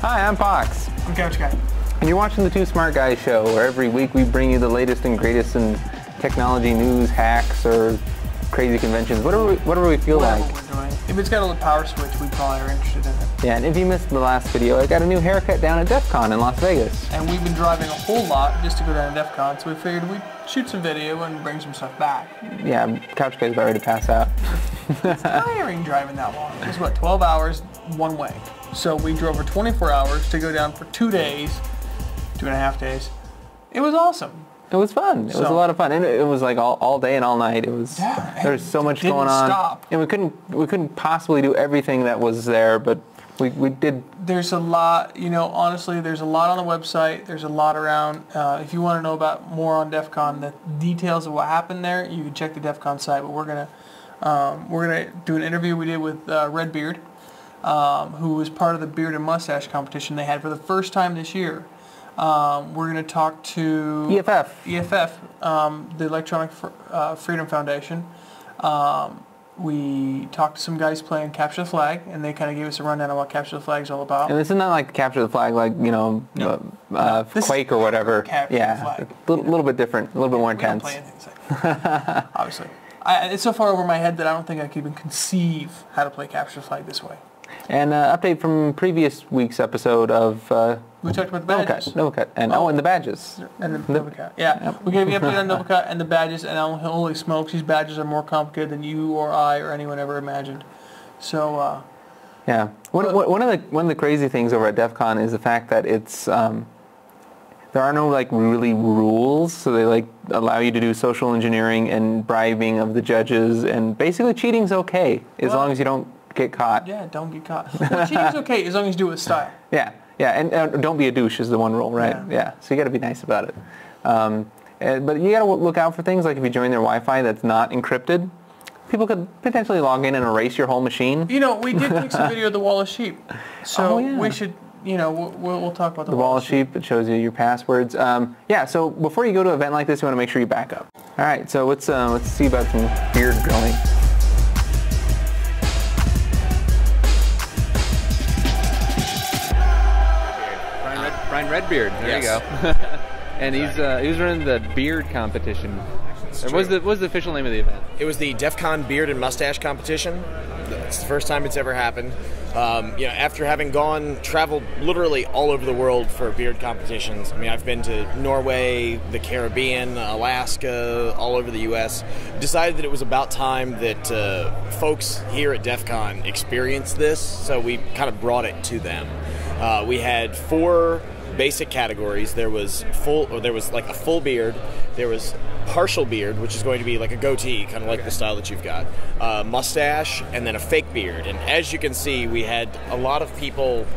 Hi, I'm Pox. I'm Couchguy. And you're watching the Two Smart Guys show, where every week we bring you the latest and greatest in technology news, hacks, or crazy conventions, whatever we feel like. We're doing. If it's got a little power switch, we probably are interested in it. Yeah, and if you missed the last video, I got a new haircut down at Defcon in Las Vegas. And we've been driving a whole lot just to go down to Defcon, so we figured we'd shoot some video and bring some stuff back. Yeah, Couchguy's about ready to pass out. It's tiring driving that long. It's what, 12 hours one way. So we drove for 24 hours to go down for 2 days, 2.5 days. It was awesome. It was fun. It was a lot of fun, and it was like all day and all night. It was there was so much going on, stop. and we couldn't possibly do everything that was there, but we did. There's a lot, you know. Honestly, there's a lot on the website. There's a lot around. If you want to know about more on DEF CON, the details of what happened there, you can check the DEF CON site. But we're gonna do an interview we did with Redbeard, who was part of the beard and mustache competition they had for the first time this year. We're going to talk to EFF, the Electronic Freedom Foundation. We talked to some guys playing Capture the Flag, and they kind of gave us a rundown on what Capture the Flag is all about. And this is not like Capture the Flag, like, you know, Quake or whatever. Capture the Flag. A little bit different, a little bit more intense. We don't play anything like obviously. It's so far over my head that I don't think I could even conceive how to play Capture the Flag this way. And update from previous week's episode of we talked about the badges. Novacut, and and the badges. And the Novacut. Yeah, yep. We gave you an update on Novacut and the badges, and holy smokes, these badges are more complicated than you or I or anyone ever imagined. So yeah, one of the crazy things over at DEF CON is the fact that it's there are no like really rules, so they like allow you to do social engineering and bribing of the judges, and basically cheating's okay as long as you don't get caught. Yeah, don't get caught. Well, cheating's okay as long as you do it with style. Yeah, and don't be a douche is the one rule, right? Yeah. So you got to be nice about it. But you got to look out for things like if you join their Wi-Fi that's not encrypted, people could potentially log in and erase your whole machine. You know, we did take some video of the wall of sheep, so we should. You know, we'll talk about the wall of sheep. It shows you your passwords. Yeah. So before you go to an event like this, you want to make sure you back up. All right. So let's see about some beard growing. Brian Redbeard, there you go. And he was running the beard competition. What was the official name of the event? It was the DEF CON Beard and Mustache Competition. It's the first time it's ever happened. You know, after having traveled literally all over the world for beard competitions. I mean, I've been to Norway, the Caribbean, Alaska, all over the U.S. Decided that it was about time that folks here at DEF CON experienced this, so we kind of brought it to them. We had 4 basic categories. There was like a full beard. There was partial beard, which is going to be like a goatee, kind of like the style that you've got, mustache, and then a fake beard. And as you can see, we had a lot of people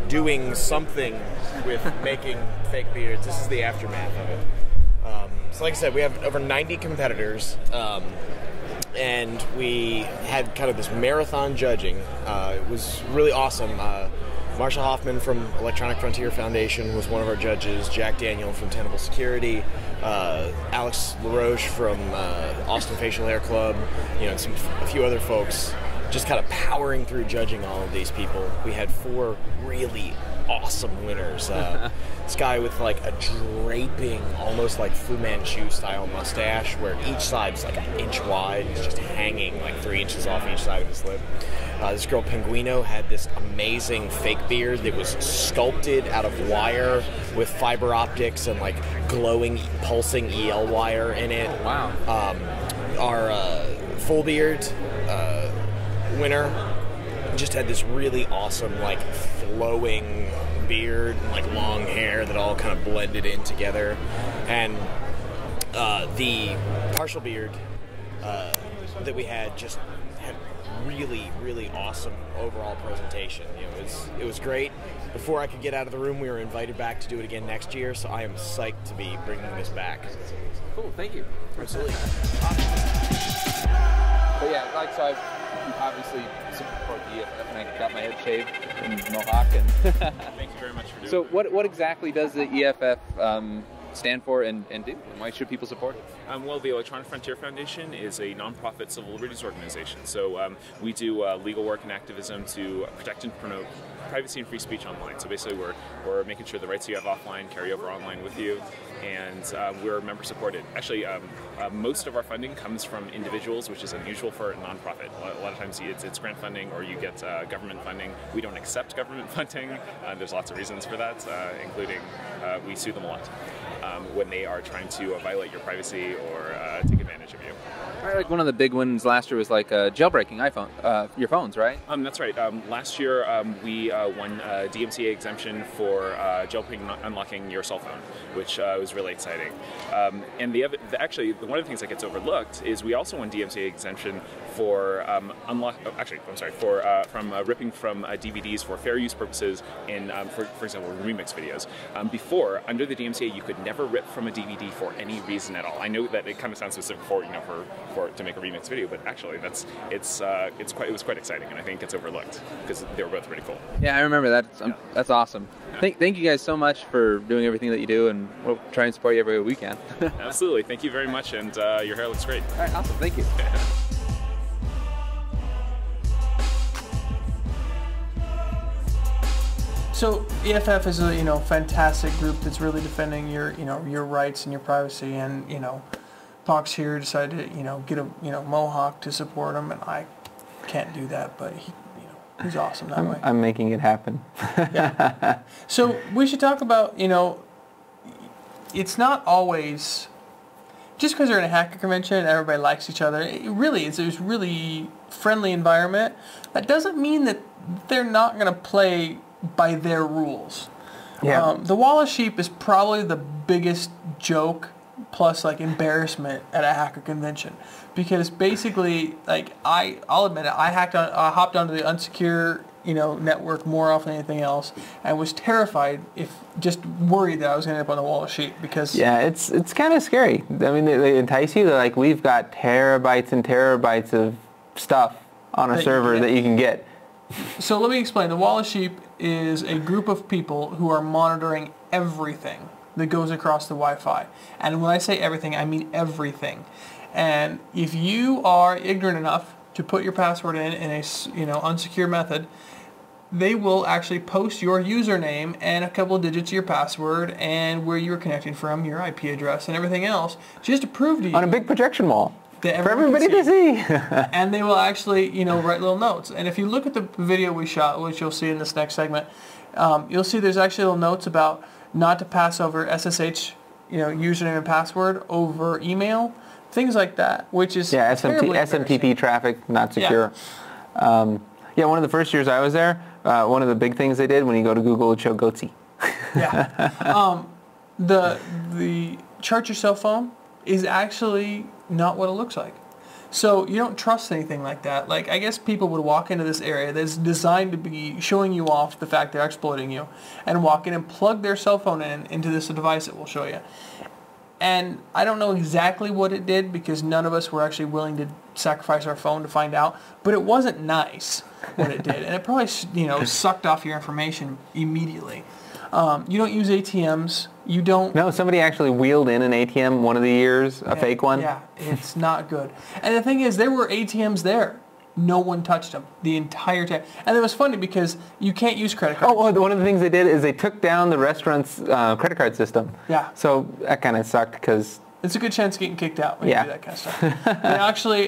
doing something with making fake beards. This is the aftermath of it. So like I said, we have over 90 competitors, and we had kind of this marathon judging. It was really awesome. Marshall Hoffman from Electronic Frontier Foundation was one of our judges. Jack Daniel from Tenable Security, Alex LaRoche from Austin Facial Hair Club, you know, and a few other folks, just kind of powering through judging all of these people. We had 4 really awesome winners. This guy with like a draping, almost like Fu Manchu style mustache, where each side is like an inch wide. It's just hanging like 3 inches off each side of his lip. This girl Pinguino had this amazing fake beard that was sculpted out of wire with fiber optics and like glowing, pulsing EL wire in it. Wow. Our full beard winner just had this really awesome like flowing beard and like long hair that all kind of blended in together. And the partial beard that we had just had really, really awesome overall presentation. You know, it was great. Before I could get out of the room, we were invited back to do it again next year, so I am psyched to be bringing this back. Cool, thank you. Absolutely. But yeah, like so, I obviously support the EFF, and I got my head shaved in Mohawk. And thank you very much for doing so, what exactly does the EFF stand for and do? And why should people support it? Well, the Electronic Frontier Foundation is a nonprofit civil liberties organization. So we do legal work and activism to protect and promote privacy and free speech online. So basically we're making sure the rights you have offline carry over online with you, and we're member supported. Actually, most of our funding comes from individuals, which is unusual for a nonprofit. A lot of times it's grant funding or you get government funding. We don't accept government funding. There's lots of reasons for that, including we sue them a lot when they are trying to violate your privacy or take advantage of you. Right, like one of the big ones last year was like jailbreaking your phones, right? That's right. Last year we won a DMCA exemption for jailbreaking, unlocking your cell phone, which was really exciting. And actually, one of the things that gets overlooked is we also won DMCA exemption for from ripping from DVDs for fair use purposes in, for example, remix videos. Before, under the DMCA, you could never rip from a DVD for any reason at all. I know that it kind of sounds specific for to make a remix video, but actually it was quite exciting, and I think it's overlooked because they were both pretty cool. Yeah, I remember that. That's awesome. Yeah. Thank you guys so much for doing everything that you do, and we'll try and support you every weekend. Absolutely. Thank you very much, and your hair looks great. All right, awesome. Thank you. So EFF is a fantastic group that's really defending your rights and your privacy, and Pox here decided to get a Mohawk to support him, and I can't do that, but he's awesome that way. I'm making it happen. Yeah. So we should talk about it's not always just because they're in a hacker convention and everybody likes each other. It really is. There's really friendly environment. That doesn't mean that they're not going to play by their rules. Yeah. The Wallace sheep is probably the biggest joke plus embarrassment at a hacker convention, because basically I'll admit it, I hopped onto the unsecure network more often than anything else, and was terrified, just worried that I was going to end up on the Wallace sheep, because it's kind of scary. I mean, they entice you. They're like, we've got terabytes and terabytes of stuff on a server that you can get. So let me explain. The Wallace sheep is a group of people who are monitoring everything that goes across the Wi-Fi. And when I say everything, I mean everything. And if you are ignorant enough to put your password in a unsecure method, they will actually post your username and a couple of digits of your password and where you were connecting from, your IP address and everything else, just to prove to you on a big projection wall that for everybody to see. And they will actually write little notes. And if you look at the video we shot, which you'll see in this next segment, you'll see there's actually little notes about not to pass over SSH, username and password over email, things like that, which is SMTP traffic not secure. Yeah. One of the first years I was there, one of the big things they did when you go to Google, it showed Goatsy. Yeah. The charge your cell phone is actually not what it looks like. So you don't trust anything like that. I guess people would walk into this area that's designed to be showing you off the fact they're exploiting you, and walk in and plug their cell phone into this device that will show you. And I don't know exactly what it did, because none of us were actually willing to sacrifice our phone to find out, but it wasn't nice what it did. And it probably sucked off your information immediately. You don't use ATMs. You don't... No, somebody actually wheeled in an ATM one of the years, a fake one. Yeah, it's not good. And the thing is, there were ATMs there. No one touched them the entire time. And it was funny because you can't use credit cards. Oh, one of the things they did is they took down the restaurant's credit card system. Yeah. So that kind of sucked, because... It's a good chance of getting kicked out when you do that kind of stuff. They actually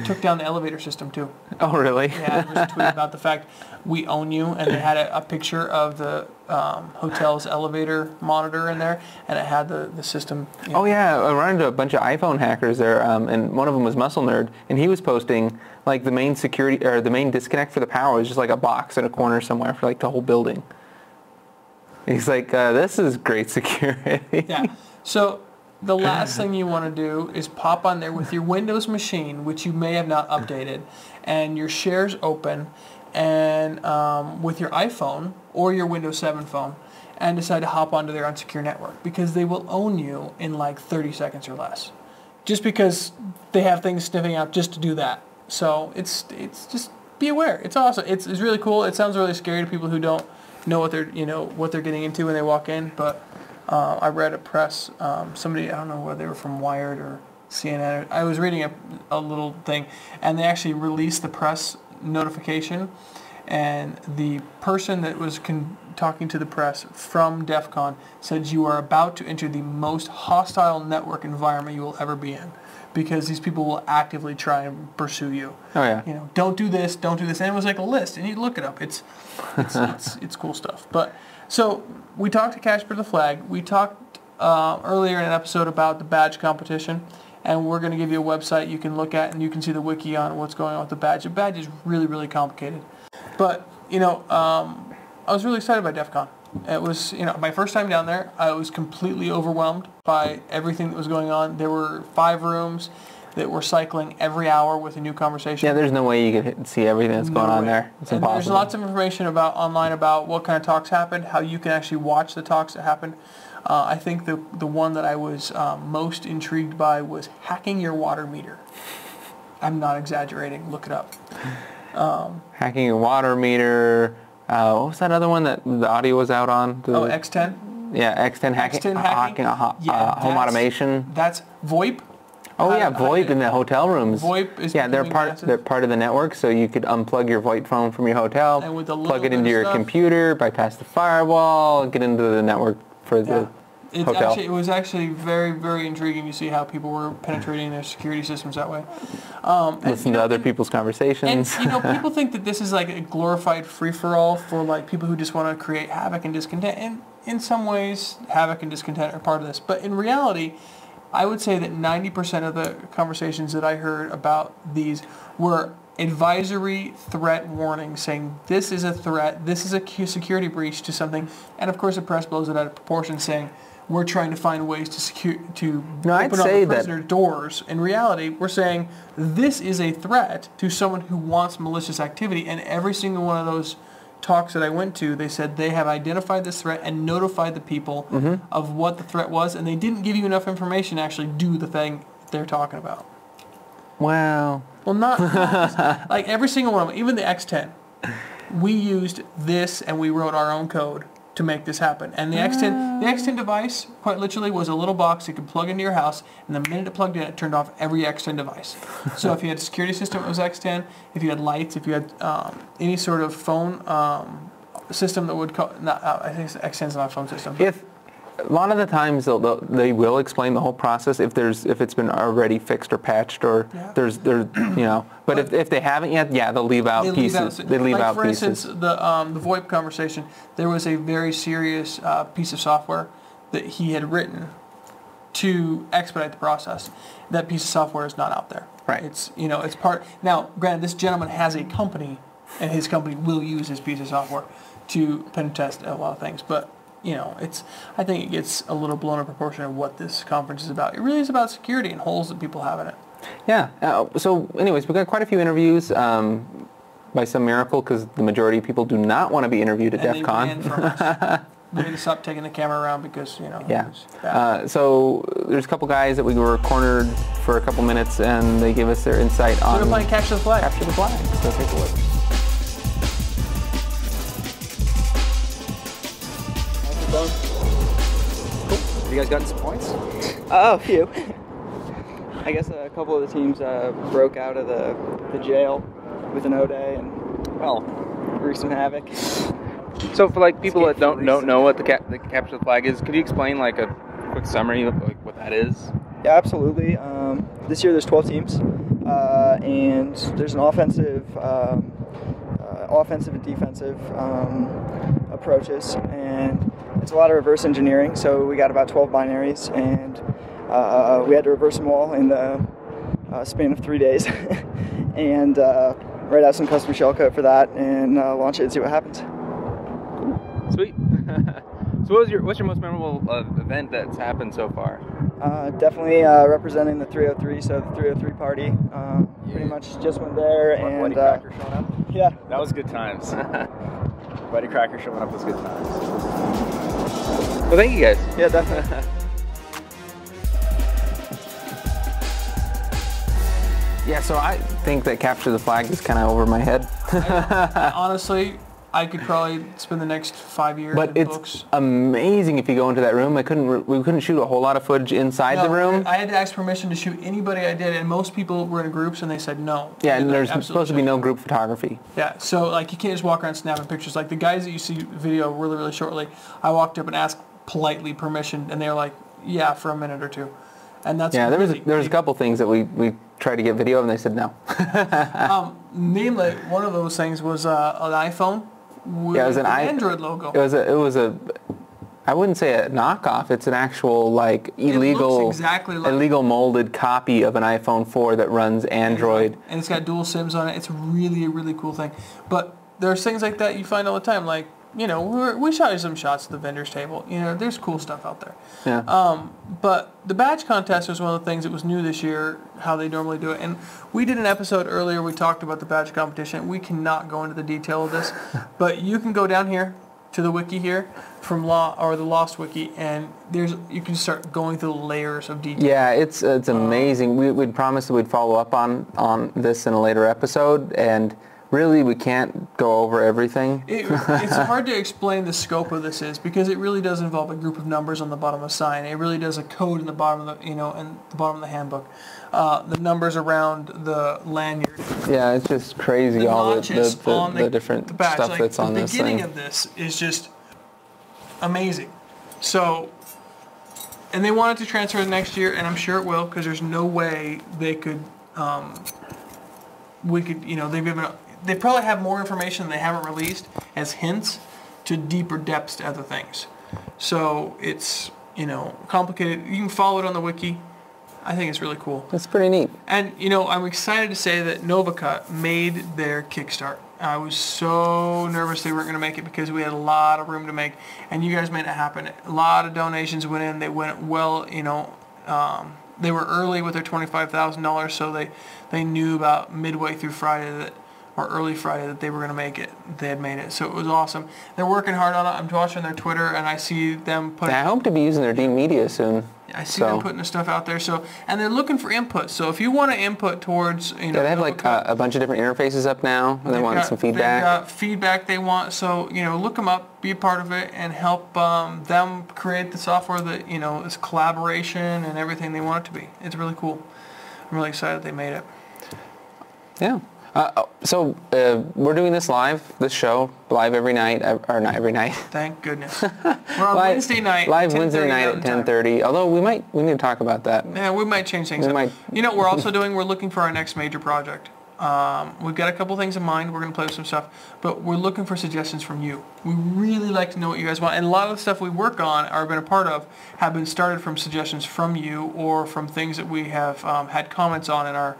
took down the elevator system too. Oh, really? Yeah, there was a tweet about the fact we own you, and they had a picture of the hotel's elevator monitor in there, and it had the system. Oh yeah, I ran into a bunch of iPhone hackers there, and one of them was Muscle Nerd, and he was posting the main security or the main disconnect for the power was just a box in a corner somewhere for the whole building. He's like, this is great security. Yeah. So the last thing you want to do is pop on there with your Windows machine, which you may have not updated, and your shares open, and with your iPhone or your Windows 7 phone, and decide to hop onto their unsecure network, because they will own you in 30 seconds or less, just because they have things sniffing out just to do that. So it's just be aware. It's awesome. It's really cool. It sounds really scary to people who don't know what they're getting into when they walk in, but I read a press, somebody, I don't know whether they were from Wired or CNN. I was reading a little thing, and they actually released the press notification, and the person that was talking to the press from Defcon said, "You are about to enter the most hostile network environment you will ever be in, because these people will actively try and pursue you. Oh yeah. You know, don't do this, don't do this." And it was like a list, and you look it up. It's cool stuff. But so we talked to Capture the Flag. We talked earlier in an episode about the badge competition, and we're going to give you a website you can look at, and you can see the wiki on what's going on with the badge. The badge is really, really complicated. But, you know, I was really excited by Defcon. It was, you know, my first time down there. I was completely overwhelmed by everything that was going on. There were 5 rooms that were cycling every hour with a new conversation. Yeah, there's no way you could see everything that's going on there. It's impossible. There's lots of information online about what kind of talks happened, how you can actually watch the talks that happened. I think the one that I was most intrigued by was hacking your water meter. I'm not exaggerating. Look it up. Hacking your water meter. What was that other one that the audio was out on? X10? Yeah, X10 hacking home automation. That's VoIP. Oh yeah, VoIP in the hotel rooms. VoIP is they're part of the network, so you could unplug your VoIP phone from your hotel, and plug it into your computer, bypass the firewall, get into the network for the hotel. It was actually very, very intriguing to see how people were penetrating their security systems that way. Listen to other people's conversations. And, you know, people think that this is like a glorified free-for-all for like people who just want to create havoc and discontent. And in some ways, havoc and discontent are part of this. But in reality, I would say that 90% of the conversations that I heard about these were advisory threat warning, saying this is a threat, this is a security breach to something, and of course the press blows it out of proportion, saying we're trying to find ways to open up the prisoner doors. In reality, we're saying this is a threat to someone who wants malicious activity, and every single one of those talks that I went to, they said they have identified this threat and notified the people of what the threat was, and they didn't give you enough information to actually do the thing they're talking about. Wow. Well, not like every single one of them, even the X10. We used this and we wrote our own code to make this happen. And the X10 device, quite literally, was a little box you could plug into your house, and the minute it plugged in, it turned off every X10 device. So if you had a security system, it was X10. If you had lights, if you had any sort of phone system that would I think X10's not a phone system. A lot of the times they will explain the whole process if it's been already fixed or patched, or there's you know. But if they haven't yet, they'll leave out pieces. They leave out pieces. For instance, the VoIP conversation, there was a very serious piece of software that he had written to expedite the process. That piece of software is not out there. Right. It's it's part. Now, granted, this gentleman has a company, and his company will use this piece of software to pen test a lot of things, but. You know, I think it gets a little blown out of proportion of what this conference is about. It really is about security and holes that people have in it. Yeah. So anyways, we've got quite a few interviews by some miracle, because the majority of people do not want to be interviewed at Defcon. We had to stop taking the camera around because, you know. Yeah. So there's a couple guys that we were cornered for a couple minutes, and they give us their insight on... So we're playing Capture the Flag. Capture the Flag. So take a look. Cool. You guys gotten some points? A few. I guess a couple of the teams broke out of the jail with an O-Day and, well, wreaked some havoc. So for like people that don't know what the Capture the Flag is, could you explain like a quick summary of like what that is? Yeah, absolutely. This year there's 12 teams, and there's an offensive and defensive approaches, and it's a lot of reverse engineering. So we got about 12 binaries, and we had to reverse them all in the span of 3 days, and write out some custom shellcode for that, and launch it and see what happens. Sweet. So what's your most memorable event that's happened so far? Definitely representing the 303, so the 303 party. Pretty much just went there, and Buddy Cracker showing up? Yeah. That was good times. Buddy Cracker showing up was good times. Well, thank you guys. Yeah, definitely. Yeah, so I think that Capture the Flag is kind of over my head. Honestly, I could probably spend the next 5 years But in it's books. amazing if you go into that room. We couldn't shoot a whole lot of footage inside the room. I had to ask permission to shoot anybody I did, and most people were in groups, and they said no. Yeah, and there's Absolutely supposed to be no group photography. Yeah, so like you can't just walk around snapping pictures. Like the guys that you see video really, really shortly, I walked up and asked politely permission, and they were like, yeah, for a minute or two. And that's Yeah, really there was a couple things that we tried to get video of, and they said no. Namely, one of those things was an iPhone with Yeah, it was an an Android logo. It was a I wouldn't say a knockoff. It's an actual like illegal exactly like illegal molded copy of an iPhone 4 that runs Android. And it's got dual SIMs on it. It's really a really cool thing. But there's things like that you find all the time. Like, you know, we shot you some shots at the vendor's table. You know, there's cool stuff out there. Yeah. But the badge contest was one of the things that was new this year, how they normally do it. And we did an episode earlier, we talked about the badge competition. We cannot go into the detail of this, but you can go down here to the wiki here from the Lost Wiki, and you can start going through layers of detail. Yeah, it's amazing. We'd promised that we'd follow up on this in a later episode, and really we can't go over everything. It's hard to explain the scope of this is because it really does involve a group of numbers on the bottom of a sign. It really does a code in the bottom of in the bottom of the handbook. The numbers around the lanyard. Yeah, it's just crazy The all notches on the different the badge. stuff Like, that's on the this beginning thing. of this is just amazing. So, and they want it to transfer next year, and I'm sure it will, because there's no way they could, they probably have more information they haven't released as hints to deeper depths to other things. So it's, complicated. You can follow it on the wiki. I think it's really cool. That's pretty neat. And, I'm excited to say that NovaCut made their Kickstart. I was so nervous they weren't going to make it because we had a lot of room to make, and you guys made it happen. A lot of donations went in. They went well, they were early with their $25,000, so they knew about midway through Friday or early Friday that they were going to make it. They had made it, so it was awesome. They're working hard on it. I'm watching their Twitter, and I see them putting... I hope to be using their Dean Media soon. I see them putting the stuff out there. So, and they're looking for input. So if you want to input towards, Yeah, they have like a bunch of different interfaces up now, and they want some feedback. They've got feedback they want. So, look them up, be a part of it, and help them create the software that, is collaboration and everything they want it to be. It's really cool. I'm really excited they made it. Yeah. So we're doing this show live every night, or not every night. Thank goodness. We're on Wednesday night. Live Wednesday night at 10:30. Although we need to talk about that. Yeah, we might change things up. We're also we're looking for our next major project. We've got a couple things in mind. We're going to play with some stuff, but we're looking for suggestions from you. We really like to know what you guys want, and a lot of the stuff we work on or been a part of have been started from suggestions from you or from things that we have had comments on in our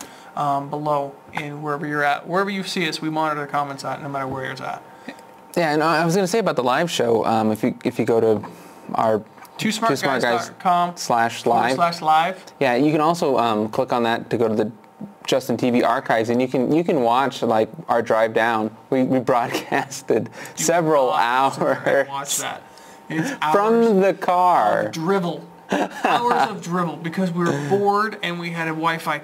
below in wherever you're at. Wherever you see us, we monitor the comments at, no matter where you're at. Yeah, and I was going to say about the live show, if you go to our twosmartguys.com/live. Yeah, you can also click on that to go to the Justin TV archives, and you can watch like our drive down. We broadcasted several hours. Watch that. It's from the car. Drivel. Hours of dribble because we were bored and we had a Wi-Fi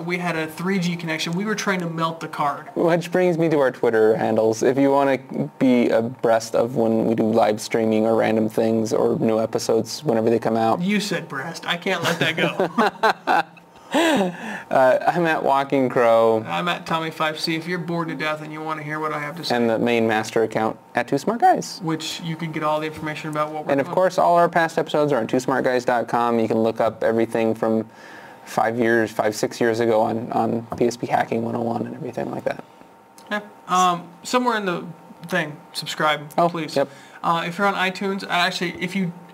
we had a 3G connection. We were trying to melt the card. Which brings me to our Twitter handles. If you want to be abreast of when we do live streaming or random things or new episodes whenever they come out. You said breast. I can't let that go. I'm at Walking Crow. I'm at Tommy5C. If you're bored to death and you want to hear what I have to say. And the main master account at Two Smart Guys. Which you can get all the information about what we're doing. And of course, all our past episodes are on twosmartguys.com. You can look up everything from 6 years ago on PSP Hacking 101 and everything like that. Yeah. Somewhere in the thing, subscribe, please. Yep. If you're on iTunes,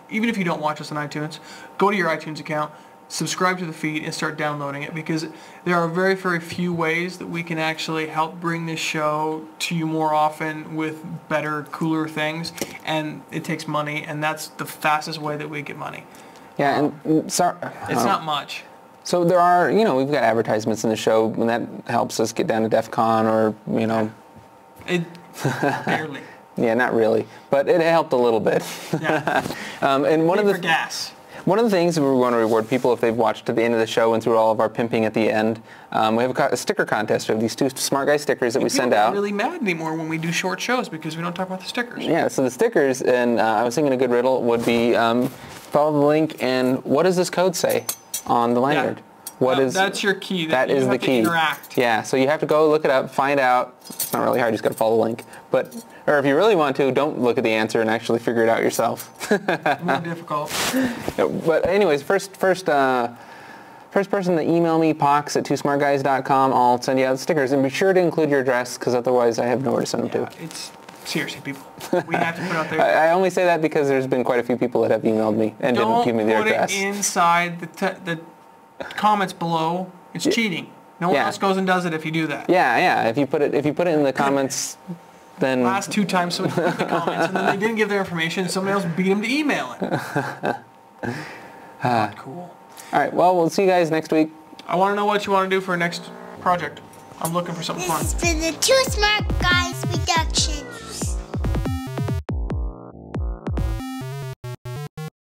even if you don't watch us on iTunes, go to your iTunes account, subscribe to the feed, and start downloading it, because there are very, very few ways that we can actually help bring this show to you more often with better, cooler things, and it takes money, and that's the fastest way that we get money. Yeah, and it's not much. So there are, we've got advertisements in the show, and that helps us get down to Defcon or, It barely. Yeah, not really, but it helped a little bit. Yeah. And one of the gas. One of the things we want to reward people if they've watched to the end of the show and through all of our pimping at the end, we have a sticker contest of these 2 Smart Guy stickers that we send out. People get really mad anymore when we do short shows because we don't talk about the stickers. Yeah, so the stickers, and I was thinking a good riddle would be follow the link, and what does this code say on the lanyard? Yeah. That's your key. That is the key. Interact. Yeah, so you have to go look it up, find out. It's not really hard, you just got to follow the link. Or if you really want to, don't look at the answer and actually figure it out yourself. More difficult. But anyways, first person to email me, pox at twosmartguys.com, I'll send you out stickers. And be sure to include your address, because otherwise I have nowhere to send them to. It's seriously, people. We have to put out there. I only say that because there's been quite a few people that have emailed me and didn't give me their address. Don't put it inside the comments below. It's cheating. No one else goes and does it if you do that. Yeah. If you put it in the comments, then last 2 times somebody put the comments and then they didn't give their information. Somebody else beat them to email it. Not cool. All right. Well, we'll see you guys next week. I want to know what you want to do for our next project. I'm looking for something fun. This is the Two Smart Guys production.